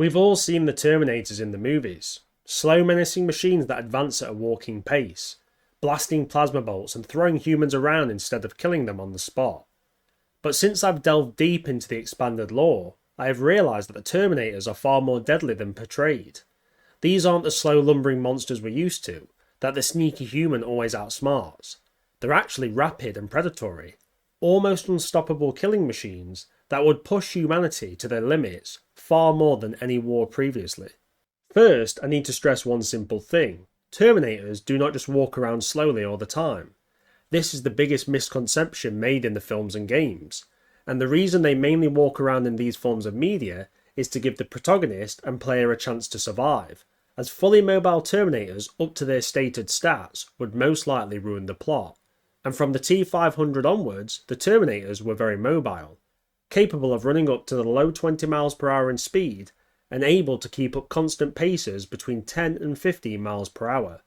We've all seen the Terminators in the movies. Slow, menacing machines that advance at a walking pace, blasting plasma bolts and throwing humans around instead of killing them on the spot. But since I've delved deep into the expanded lore, I have realised that the Terminators are far more deadly than portrayed. These aren't the slow, lumbering monsters we're used to, that the sneaky human always outsmarts. They're actually rapid and predatory, almost unstoppable killing machines that would push humanity to their limits far more than any war previously. First, I need to stress one simple thing. Terminators do not just walk around slowly all the time. This is the biggest misconception made in the films and games, and the reason they mainly walk around in these forms of media is to give the protagonist and player a chance to survive, as fully mobile Terminators up to their stated stats would most likely ruin the plot. And from the T500 onwards, the Terminators were very mobile, capable of running up to the low 20 miles per hour in speed and able to keep up constant paces between 10 and 15 miles per hour,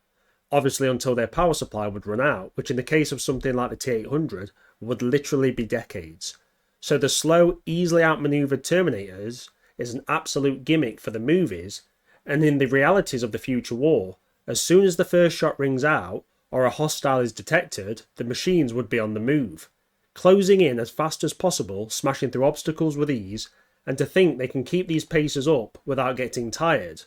obviously until their power supply would run out, which in the case of something like the T800 would literally be decades. So the slow, easily outmaneuvered Terminators is an absolute gimmick for the movies, and in the realities of the future war, as soon as the first shot rings out or a hostile is detected, the machines would be on the move, closing in as fast as possible, smashing through obstacles with ease, and to think they can keep these paces up without getting tired.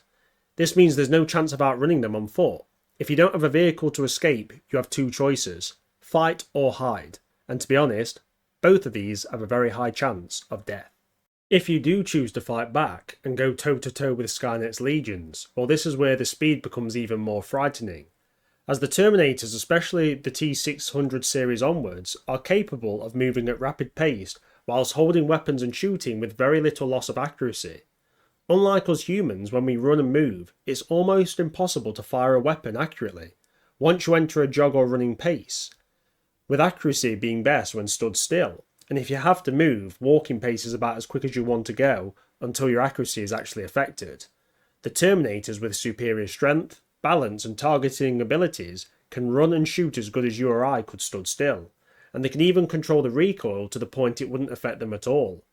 This means there's no chance of outrunning them on foot. If you don't have a vehicle to escape, you have two choices: fight or hide, and to be honest, both of these have a very high chance of death. If you do choose to fight back and go toe-to-toe with Skynet's legions, well, this is where the speed becomes even more frightening, as the Terminators, especially the T600 series onwards, are capable of moving at rapid pace whilst holding weapons and shooting with very little loss of accuracy. Unlike us humans, when we run and move, it's almost impossible to fire a weapon accurately once you enter a jog or running pace, with accuracy being best when stood still, and if you have to move, walking pace is about as quick as you want to go until your accuracy is actually affected. The Terminators, with superior strength, balance and targeting abilities, can run and shoot as good as you or I could stood still, and they can even control the recoil to the point it wouldn't affect them at all.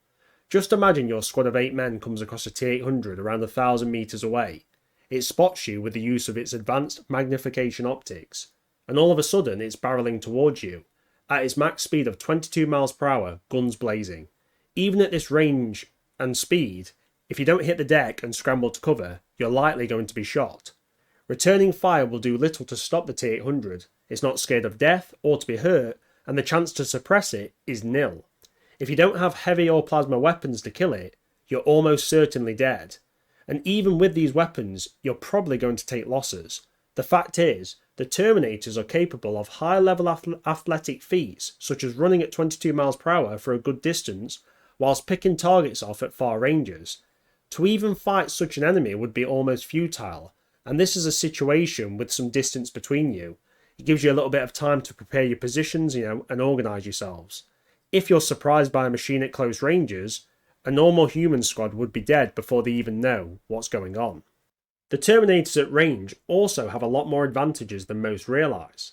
Just imagine your squad of 8 men comes across a T800 around 1,000 metres away. It spots you with the use of its advanced magnification optics, and all of a sudden it's barrelling towards you, at its max speed of 22 miles per hour, guns blazing. Even at this range and speed, if you don't hit the deck and scramble to cover, you're likely going to be shot. Returning fire will do little to stop the T800, it's not scared of death or to be hurt, and the chance to suppress it is nil. If you don't have heavy or plasma weapons to kill it, you're almost certainly dead. And even with these weapons, you're probably going to take losses. The fact is, the Terminators are capable of high-level athletic feats, such as running at 22 miles per hour for a good distance, whilst picking targets off at far ranges. To even fight such an enemy would be almost futile, and this is a situation with some distance between you. It gives you a little bit of time to prepare your positions, and organise yourselves. If you're surprised by a machine at close ranges, a normal human squad would be dead before they even know what's going on. The Terminators at range also have a lot more advantages than most realise.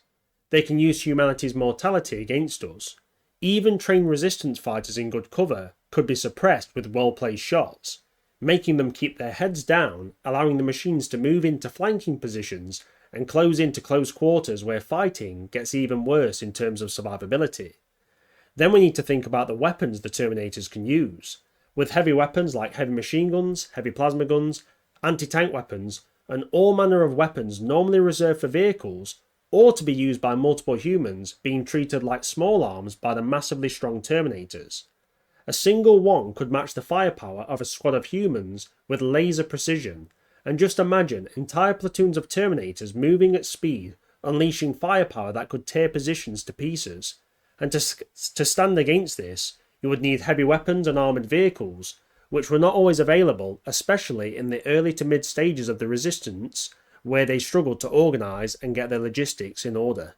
They can use humanity's mortality against us. Even trained resistance fighters in good cover could be suppressed with well-placed shots, making them keep their heads down, allowing the machines to move into flanking positions and close into close quarters where fighting gets even worse in terms of survivability. Then we need to think about the weapons the Terminators can use. With heavy weapons like heavy machine guns, heavy plasma guns, anti-tank weapons, and all manner of weapons normally reserved for vehicles, or to be used by multiple humans being treated like small arms by the massively strong Terminators. A single one could match the firepower of a squad of humans with laser precision, and just imagine entire platoons of Terminators moving at speed, unleashing firepower that could tear positions to pieces. And to stand against this, you would need heavy weapons and armoured vehicles, which were not always available, especially in the early to mid stages of the resistance, where they struggled to organise and get their logistics in order.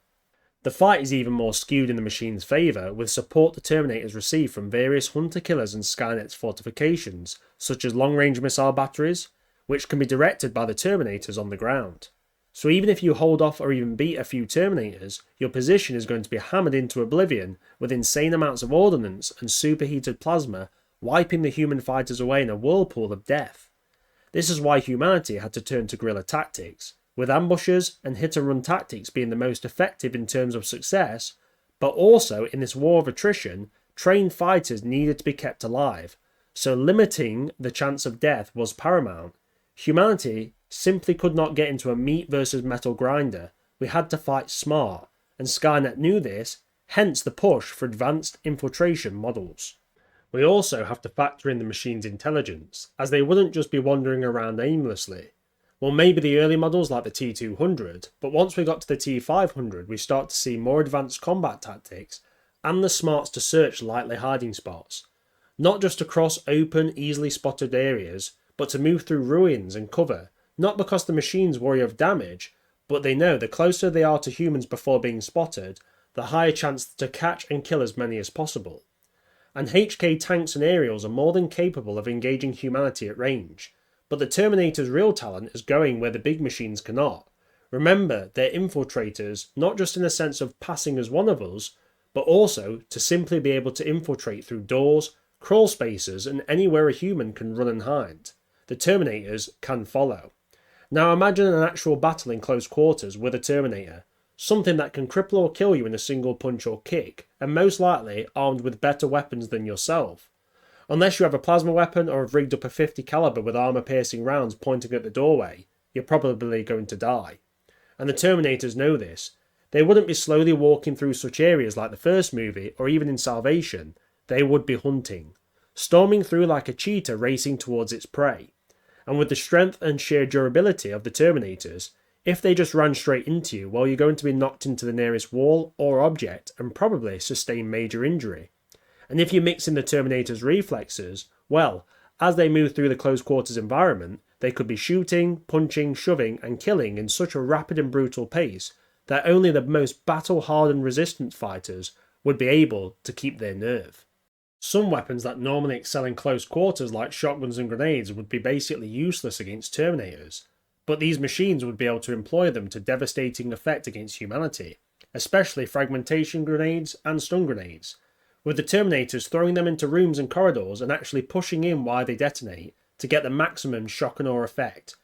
The fight is even more skewed in the machine's favour, with support the Terminators receive from various hunter-killers and Skynet's fortifications, such as long-range missile batteries, which can be directed by the Terminators on the ground. So even if you hold off or even beat a few Terminators, your position is going to be hammered into oblivion with insane amounts of ordnance and superheated plasma, wiping the human fighters away in a whirlpool of death. This is why humanity had to turn to guerrilla tactics, with ambushes and hit-and-run tactics being the most effective in terms of success, but also in this war of attrition, trained fighters needed to be kept alive, so limiting the chance of death was paramount. Humanity simply could not get into a meat versus metal grinder. We had to fight smart, and Skynet knew this, hence the push for advanced infiltration models. We also have to factor in the machine's intelligence, as they wouldn't just be wandering around aimlessly. Well, maybe the early models like the T200, but once we got to the T500 we start to see more advanced combat tactics and the smarts to search likely hiding spots. Not just across open, easily spotted areas, but to move through ruins and cover, not because the machines worry of damage, but they know the closer they are to humans before being spotted, the higher chance to catch and kill as many as possible. And HK tanks and aerials are more than capable of engaging humanity at range, but the Terminator's real talent is going where the big machines cannot. Remember, they're infiltrators, not just in the sense of passing as one of us, but also to simply be able to infiltrate through doors, crawl spaces, and anywhere a human can run and hide. The Terminators can follow. Now imagine an actual battle in close quarters with a Terminator, something that can cripple or kill you in a single punch or kick, and most likely armed with better weapons than yourself. Unless you have a plasma weapon or have rigged up a 50 caliber with armor-piercing rounds pointing at the doorway, you're probably going to die. And the Terminators know this. They wouldn't be slowly walking through such areas like the first movie or even in Salvation. They would be hunting, storming through like a cheetah racing towards its prey. And with the strength and sheer durability of the Terminators, if they just ran straight into you, well, you're going to be knocked into the nearest wall or object and probably sustain major injury. And if you mix in the Terminator's reflexes, well, as they move through the close quarters environment, they could be shooting, punching, shoving and killing in such a rapid and brutal pace that only the most battle-hardened resistance fighters would be able to keep their nerve. Some weapons that normally excel in close quarters like shotguns and grenades would be basically useless against Terminators, but these machines would be able to employ them to devastating effect against humanity, especially fragmentation grenades and stun grenades, with the Terminators throwing them into rooms and corridors and actually pushing in while they detonate to get the maximum shock and awe effect,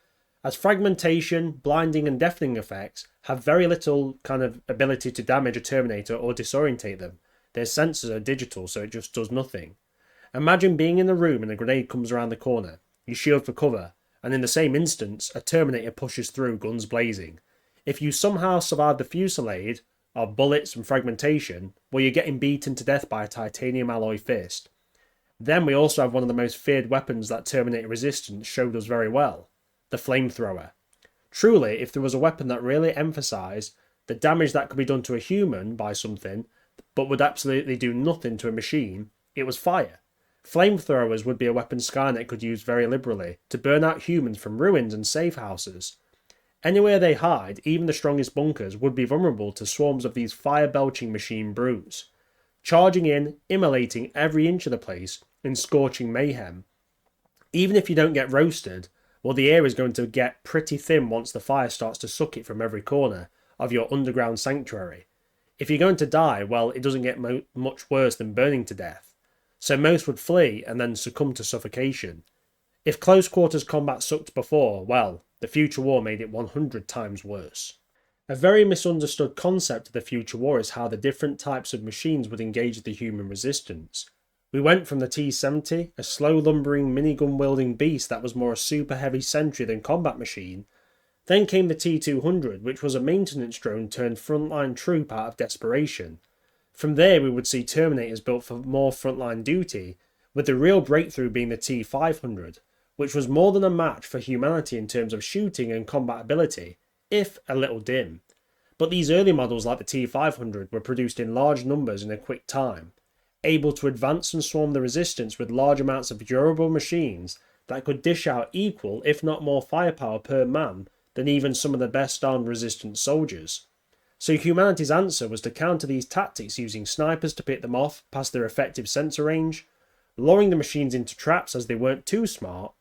as fragmentation, blinding and deafening effects have very little kind of ability to damage a Terminator or disorientate them. Their sensors are digital, so it just does nothing. Imagine being in a room and a grenade comes around the corner, you shield for cover, and in the same instance a Terminator pushes through guns blazing. If you somehow survive the fusillade of bullets and fragmentation, well, you're getting beaten to death by a titanium alloy fist. Then we also have one of the most feared weapons that Terminator Resistance showed us very well, the flamethrower. Truly, if there was a weapon that really emphasised the damage that could be done to a human by something, but would absolutely do nothing to a machine, it was fire. Flamethrowers would be a weapon Skynet could use very liberally to burn out humans from ruins and safe houses. Anywhere they hide, even the strongest bunkers would be vulnerable to swarms of these fire-belching machine brutes, charging in, immolating every inch of the place in scorching mayhem. Even if you don't get roasted, well, the air is going to get pretty thin once the fire starts to suck it from every corner of your underground sanctuary. If you're going to die, well, it doesn't get much worse than burning to death. So most would flee and then succumb to suffocation. If close quarters combat sucked before, well, the future war made it 100 times worse. A very misunderstood concept of the future war is how the different types of machines would engage the human resistance. We went from the T-70, a slow lumbering minigun wielding beast that was more a super heavy sentry than combat machine. Then came the T-200, which was a maintenance drone turned frontline troop out of desperation. From there we would see Terminators built for more frontline duty, with the real breakthrough being the T-500, which was more than a match for humanity in terms of shooting and combat ability, if a little dim. But these early models like the T-500 were produced in large numbers in a quick time, able to advance and swarm the resistance with large amounts of durable machines that could dish out equal, if not more firepower per man than even some of the best armed resistance soldiers. So humanity's answer was to counter these tactics using snipers to pick them off past their effective sensor range, luring the machines into traps as they weren't too smart,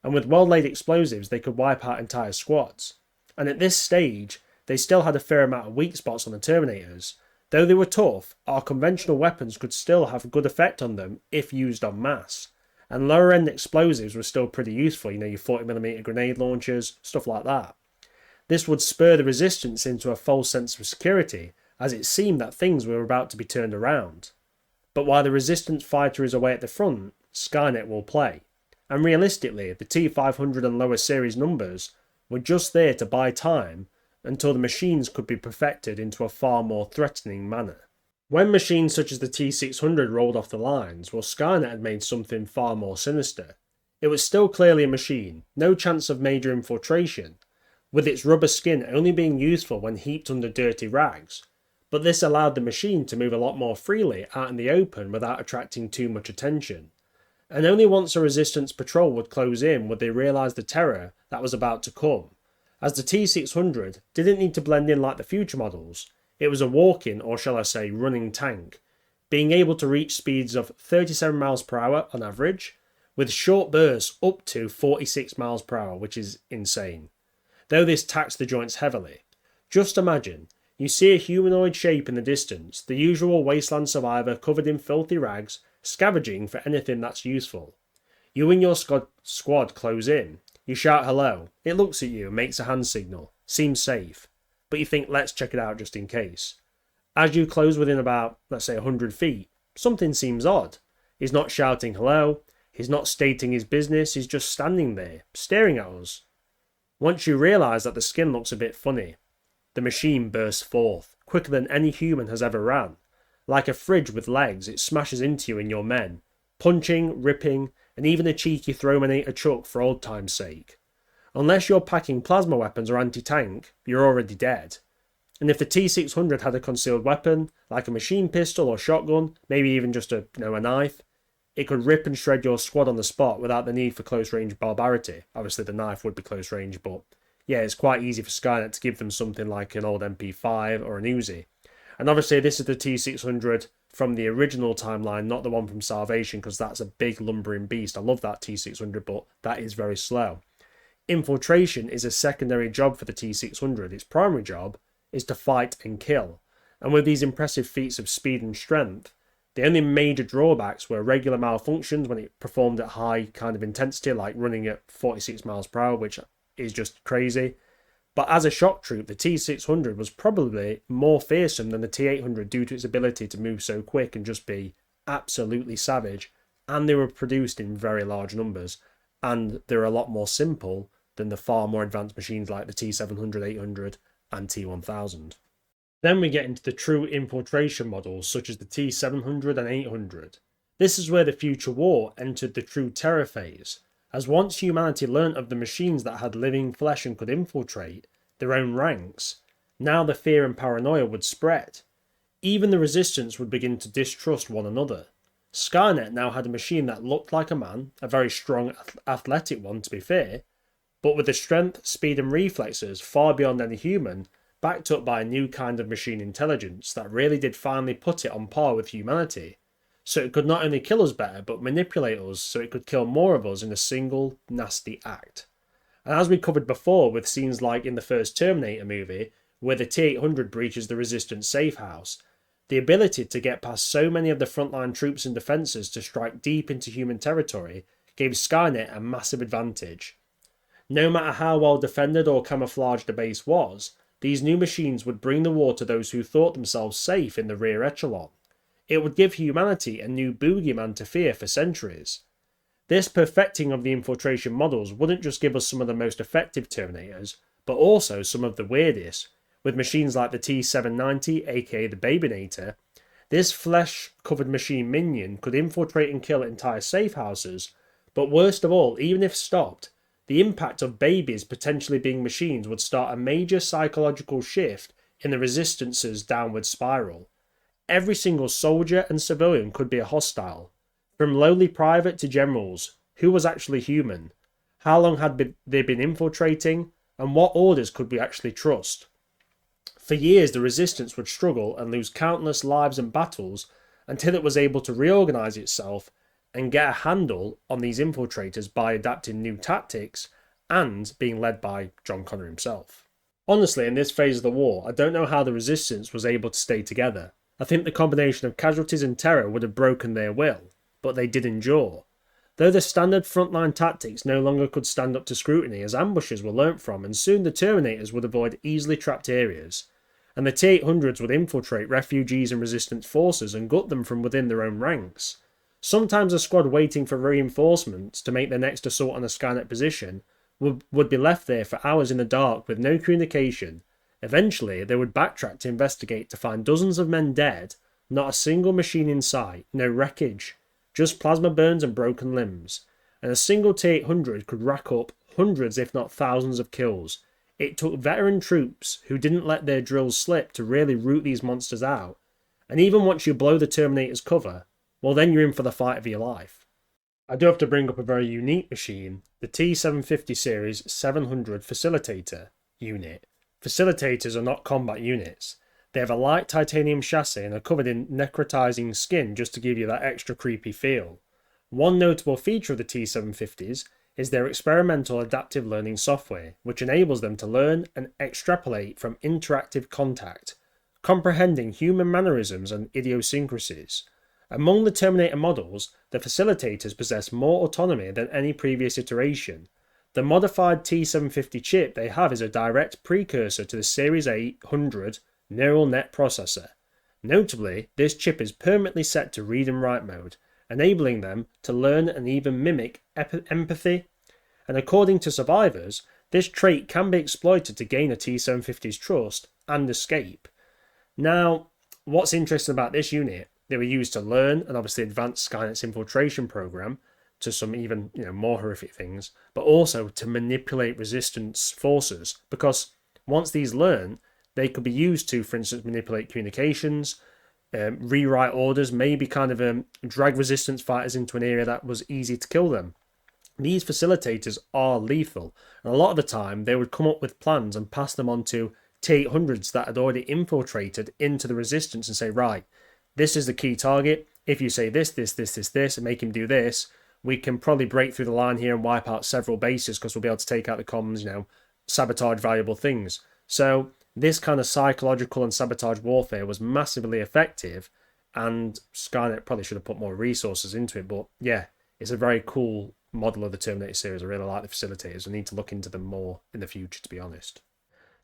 and with well-laid explosives they could wipe out entire squads. And at this stage, they still had a fair amount of weak spots on the Terminators. Though they were tough, our conventional weapons could still have a good effect on them if used en masse. and lower end explosives were still pretty useful, your 40mm grenade launchers, stuff like that. This would spur the resistance into a false sense of security, as it seemed that things were about to be turned around. But while the resistance fighter is away at the front, Skynet will play. And realistically, the T-500 and lower series numbers were just there to buy time until the machines could be perfected into a far more threatening manner. When machines such as the T-600 rolled off the lines, well, Skynet had made something far more sinister. It was still clearly a machine, no chance of major infiltration, with its rubber skin only being useful when heaped under dirty rags, but this allowed the machine to move a lot more freely out in the open without attracting too much attention. And only once a resistance patrol would close in would they realise the terror that was about to come, as the T-600 didn't need to blend in like the future models. It was a walking, or shall I say running tank, being able to reach speeds of 37 miles per hour on average, with short bursts up to 46 miles per hour, which is insane, though this taxed the joints heavily. Just imagine, you see a humanoid shape in the distance, the usual wasteland survivor covered in filthy rags, scavenging for anything that's useful. You and your squad close in, you shout hello, it looks at you and makes a hand signal, seems safe, but you think let's check it out just in case. As you close within about, let's say 100 feet, something seems odd. He's not shouting hello, he's not stating his business, he's just standing there, staring at us. Once you realise that the skin looks a bit funny, the machine bursts forth, quicker than any human has ever ran. Like a fridge with legs, it smashes into you and your men, punching, ripping, and even a cheeky Terminator chuck for old time's sake. Unless you're packing plasma weapons or anti-tank, you're already dead. And if the T-600 had a concealed weapon, like a machine pistol or shotgun, maybe even just a knife, it could rip and shred your squad on the spot without the need for close-range barbarity. Obviously the knife would be close-range, but yeah, it's quite easy for Skynet to give them something like an old MP5 or an Uzi. And obviously this is the T-600 from the original timeline, not the one from Salvation, because that's a big lumbering beast. I love that T-600, but that is very slow. Infiltration is a secondary job for the T-600. Its primary job is to fight and kill. And with these impressive feats of speed and strength, the only major drawbacks were regular malfunctions when it performed at high kind of intensity, like running at 46 miles per hour, which is just crazy. But as a shock troop, the T-600 was probably more fearsome than the T-800 due to its ability to move so quick and just be absolutely savage. And they were produced in very large numbers. And they're a lot more simple than the far more advanced machines like the T-700, 800 and T-1000. Then we get into the true infiltration models such as the T-700 and 800. This is where the future war entered the true terror phase, as once humanity learnt of the machines that had living flesh and could infiltrate their own ranks, now the fear and paranoia would spread. Even the resistance would begin to distrust one another. Skynet now had a machine that looked like a man, a very strong, athletic one to be fair, but with the strength, speed and reflexes far beyond any human, backed up by a new kind of machine intelligence that really did finally put it on par with humanity. So it could not only kill us better, but manipulate us so it could kill more of us in a single nasty act. And as we covered before with scenes like in the first Terminator movie, where the T-800 breaches the Resistance safe house, the ability to get past so many of the frontline troops and defences to strike deep into human territory gave Skynet a massive advantage. No matter how well defended or camouflaged the base was, these new machines would bring the war to those who thought themselves safe in the rear echelon. It would give humanity a new boogeyman to fear for centuries. This perfecting of the infiltration models wouldn't just give us some of the most effective Terminators, but also some of the weirdest, with machines like the T-790, aka the Babynator. This flesh-covered machine minion could infiltrate and kill entire safe houses, but worst of all, even if stopped, the impact of babies potentially being machines would start a major psychological shift in the Resistance's downward spiral. Every single soldier and civilian could be a hostile. From lowly private to generals, who was actually human? How long had they been infiltrating? And what orders could we actually trust? For years the Resistance would struggle and lose countless lives and battles until it was able to reorganise itself and get a handle on these infiltrators by adapting new tactics and being led by John Connor himself. Honestly, in this phase of the war, I don't know how the Resistance was able to stay together. I think the combination of casualties and terror would have broken their will, but they did endure. Though the standard frontline tactics no longer could stand up to scrutiny as ambushes were learnt from, and soon the Terminators would avoid easily trapped areas, and the T-800s would infiltrate refugees and resistance forces and gut them from within their own ranks. Sometimes a squad waiting for reinforcements to make their next assault on a Skynet position would be left there for hours in the dark with no communication. Eventually, they would backtrack to investigate to find dozens of men dead, not a single machine in sight, no wreckage, just plasma burns and broken limbs. And a single T-800 could rack up hundreds if not thousands of kills. It took veteran troops who didn't let their drills slip to really root these monsters out. And even once you blow the Terminator's cover, well then you're in for the fight of your life. I do have to bring up a very unique machine, the T-750 series 700 Facilitator unit. Facilitators are not combat units. They have a light titanium chassis and are covered in necrotizing skin just to give you that extra creepy feel. One notable feature of the T-750s is their experimental adaptive learning software, which enables them to learn and extrapolate from interactive contact, comprehending human mannerisms and idiosyncrasies. Among the Terminator models, the Facilitators possess more autonomy than any previous iteration. The modified T750 chip they have is a direct precursor to the Series 800 neural net processor. Notably, this chip is permanently set to read and write mode, enabling them to learn and even mimic empathy. And according to survivors, this trait can be exploited to gain a T750's trust and escape. Now, what's interesting about this unit? They were used to learn and obviously advance Skynet's infiltration program to some even more horrific things, but also to manipulate resistance forces, because once these learn, they could be used to, for instance, manipulate communications, rewrite orders, maybe drag resistance fighters into an area that was easy to kill them. These facilitators are lethal, and a lot of the time they would come up with plans and pass them on to T-800s that had already infiltrated into the resistance and say, right, this is the key target. If you say this, and make him do this, we can probably break through the line here and wipe out several bases because we'll be able to take out the comms, sabotage valuable things. So this kind of psychological and sabotage warfare was massively effective, and Skynet probably should have put more resources into it. But yeah, it's a very cool model of the Terminator series. I really like the facilitators. I need to look into them more in the future, to be honest.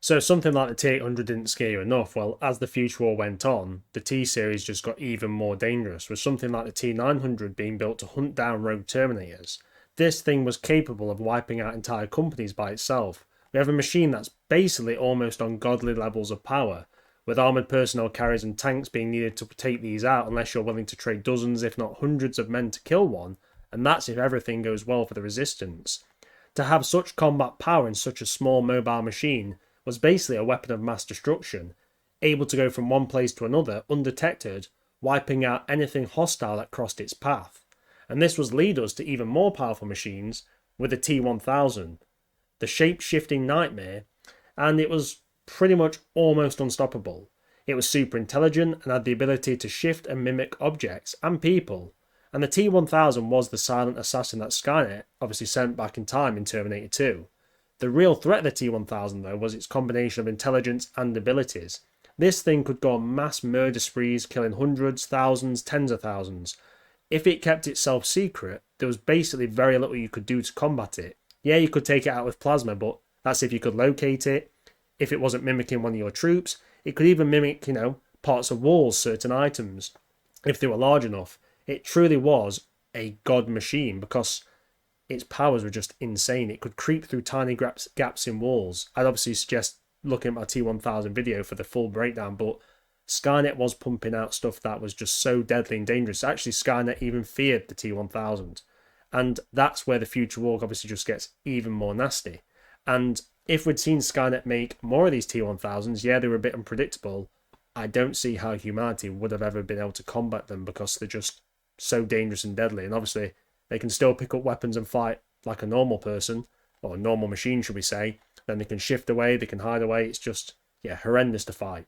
So something like the T-800 didn't scare you enough. Well, as the future war went on, the T-series just got even more dangerous, with something like the T-900 being built to hunt down rogue Terminators. This thing was capable of wiping out entire companies by itself. We have a machine that's basically almost on godly levels of power, with armoured personnel carriers and tanks being needed to take these out unless you're willing to trade dozens if not hundreds of men to kill one, and that's if everything goes well for the resistance. To have such combat power in such a small mobile machine was basically a weapon of mass destruction, able to go from one place to another undetected, wiping out anything hostile that crossed its path. And this was lead us to even more powerful machines with the T-1000, the shape-shifting nightmare, and it was pretty much almost unstoppable. It was super intelligent and had the ability to shift and mimic objects and people, and the T-1000 was the silent assassin that Skynet obviously sent back in time in Terminator 2. The real threat of the T-1000 though was its combination of intelligence and abilities. This thing could go on mass murder sprees, killing hundreds, thousands, tens of thousands. If it kept itself secret, there was basically very little you could do to combat it. Yeah, you could take it out with plasma, but that's if you could locate it. If it wasn't mimicking one of your troops, it could even mimic, parts of walls, certain items, if they were large enough. It truly was a god machine because its powers were just insane. It could creep through tiny gaps in walls. I'd obviously suggest looking at my T-1000 video for the full breakdown, but Skynet was pumping out stuff that was just so deadly and dangerous. Actually, Skynet even feared the T-1000. And that's where the future war obviously just gets even more nasty. And if we'd seen Skynet make more of these T-1000s, yeah, they were a bit unpredictable. I don't see how humanity would have ever been able to combat them because they're just so dangerous and deadly. And obviously, they can still pick up weapons and fight like a normal person, or a normal machine, should we say. Then they can shift away, they can hide away. It's just, horrendous to fight.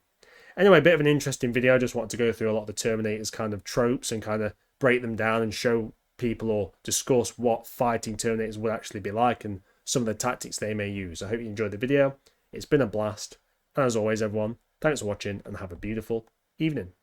Anyway, a bit of an interesting video. I just wanted to go through a lot of the Terminators kind of tropes and kind of break them down and show people or discuss what fighting Terminators would actually be like and some of the tactics they may use. I hope you enjoyed the video. It's been a blast. And as always, everyone, thanks for watching and have a beautiful evening.